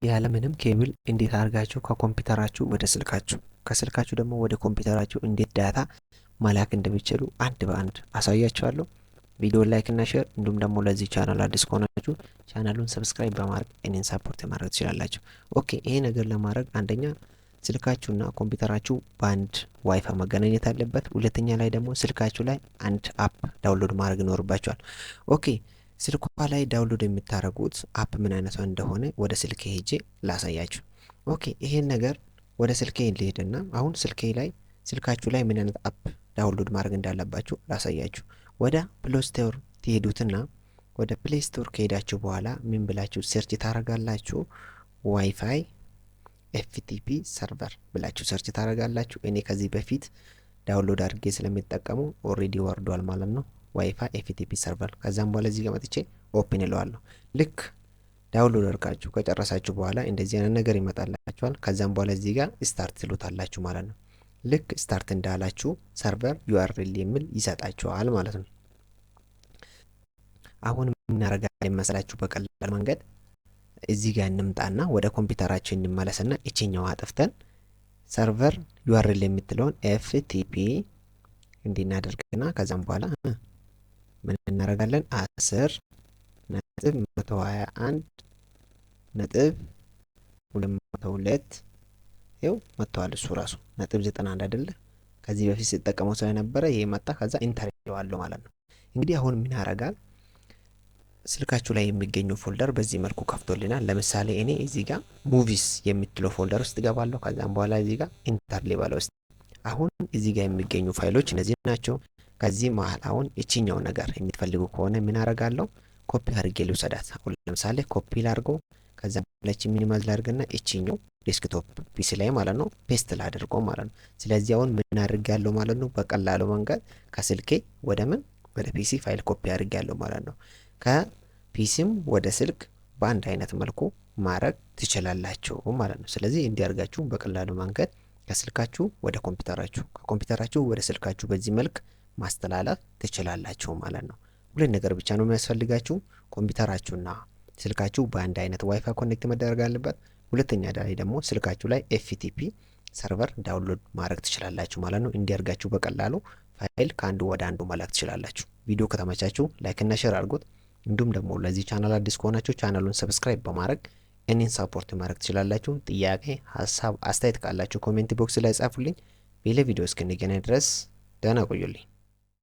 ያለምንም ኬብል እንዴት አድርጋችሁ ከኮምፒውተራችሁ ወደ ስልካችሁ ከስልካችሁ ደግሞ ወደ ኮምፒውተራችሁ እንዴት ዳታ መላክ እንደሚችሉ አንድ በአንድ አሳያችኋለሁ። ቪዲዮ ላይክ እና ሼር እንዲሁም ደግሞ ለዚህ ቻናል አዲስ ከሆናችሁ ቻናሉን ሰብስክራይብ በማድረግ እኔን ሳፖርት ማድረግ ትችላላችሁ። ኦኬ ይሄ ነገር ለማድረግ አንደኛ ስልካችሁና ኮምፒውተራችሁ በአንድ ዋይፋይ መገናኘት አለበት። ሁለተኛ ላይ ደግሞ ስልካችሁ ላይ አንድ አፕ ዳውንሎድ ማድረግ ይኖርባችኋል። ኦኬ ስልኳ ላይ ዳውንሎድ የምታደርጉት አፕ ምን አይነት እንደሆነ ወደ ስልኬ ሄጄ ላሳያችሁ። ኦኬ ይሄን ነገር ወደ ስልኬ ልሄድና አሁን ስልካችሁ ላይ ምን አይነት አፕ ዳውንሎድ ማድረግ እንዳለባችሁ ላሳያችሁ። ወደ ፕሌይ ስቶር ትሄዱትና ወደ ፕሌይ ስቶር ከሄዳችሁ በኋላ ምን ብላችሁ ሰርች ታደርጋላችሁ? ዋይፋይ ኤፍቲፒ ሰርቨር ብላችሁ ሰርች ታደርጋላችሁ። እኔ ከዚህ በፊት ዳውንሎድ አድርጌ ስለሚጠቀሙ ኦሬዲ ወርዷል ማለት ነው። ዋይፋይ ኤፍቲፒ ሰርቨር። ከዛም በኋላ እዚህ ጋር መጥቼ ኦፕን እለዋለሁ። ልክ ዳውንሎድ አድርጋችሁ ከጨረሳችሁ በኋላ እንደዚህ አይነት ነገር ይመጣላችኋል። ከዛም በኋላ እዚህ ጋር ስታርት ትሉታላችሁ ማለት ነው። ልክ ስታርት እንዳላችሁ ሰርቨር ዩአርኤል የሚል ይሰጣችኋል ማለት ነው። አሁን ምን እናደርጋለን መሰላችሁ? በቀላል መንገድ እዚህ ጋር እንምጣና ወደ ኮምፒውተራችን እንመለስና እቺኛው አጥፍተን ሰርቨር ዩአርኤል የምትለውን ኤፍቲፒ እንዲናደርግና ከዛም በኋላ ምን እናደርጋለን 10.121.202 ይኸው መጥቷል። እሱ ራሱ .91 አይደለ? ከዚህ በፊት ሲጠቀመው ስለነበረ ይሄ መጣ። ከዛ ኢንተር ይለዋለሁ ማለት ነው። እንግዲህ አሁን ምን ያደርጋል? ስልካችሁ ላይ የሚገኘው ፎልደር በዚህ መልኩ ከፍቶልናል። ለምሳሌ እኔ እዚህ ጋር ሙቪስ የምትለው ፎልደር ውስጥ ገባለሁ። ከዛም በኋላ እዚህ ጋር ኢንተር ሊባለው ውስጥ አሁን እዚህ ጋር የሚገኙ ፋይሎች እነዚህ ናቸው። ከዚህ መሀል አሁን እቺኛው ነገር የምትፈልጉ ከሆነ ምን አደርጋለሁ? ኮፒ አድርጌ ልውሰዳት። አሁን ለምሳሌ ኮፒ ላድርገው። ከዛ ለቺ ሚኒማይዝ ላድርግና እቺኛው ዴስክቶፕ ፒሲ ላይ ማለት ነው ፔስት ላድርገው ማለት ነው። ስለዚህ አሁን ምን አድርጋለሁ ማለት ነው? በቀላሉ መንገድ ከስልኬ ወደ ወደ ፒሲ ፋይል ኮፒ አድርጋለሁ ማለት ነው። ከፒሲም ወደ ስልክ በአንድ አይነት መልኩ ማድረግ ትችላላችሁ ማለት ነው። ስለዚህ እንዲያርጋችሁ በቀላሉ መንገድ ከስልካችሁ ወደ ኮምፒውተራችሁ ከኮምፒውተራችሁ ወደ ስልካችሁ በዚህ መልክ ማስተላለፍ ትችላላችሁ ማለት ነው። ሁለት ነገር ብቻ ነው የሚያስፈልጋችሁ። ኮምፒውተራችሁና ስልካችሁ በአንድ አይነት ዋይፋይ ኮኔክት መደረግ አለበት። ሁለተኛ ላይ ደግሞ ስልካችሁ ላይ ኤፍቲፒ ሰርቨር ዳውንሎድ ማድረግ ትችላላችሁ ማለት ነው። እንዲያርጋችሁ በቀላሉ ፋይል ከአንዱ ወደ አንዱ መላክ ትችላላችሁ። ቪዲዮ ከተመቻችሁ ላይክ እና ሼር አድርጉት። እንዲሁም ደግሞ ለዚህ ቻናል አዲስ ከሆናችሁ ቻናሉን ሰብስክራይብ በማድረግ እኔን ሳፖርት ማድረግ ትችላላችሁ። ጥያቄ፣ ሀሳብ፣ አስተያየት ካላችሁ ኮሜንት ቦክስ ላይ ጻፉልኝ። በሌላ ቪዲዮ እስክንገናኝ ድረስ ደህና ቆዩልኝ።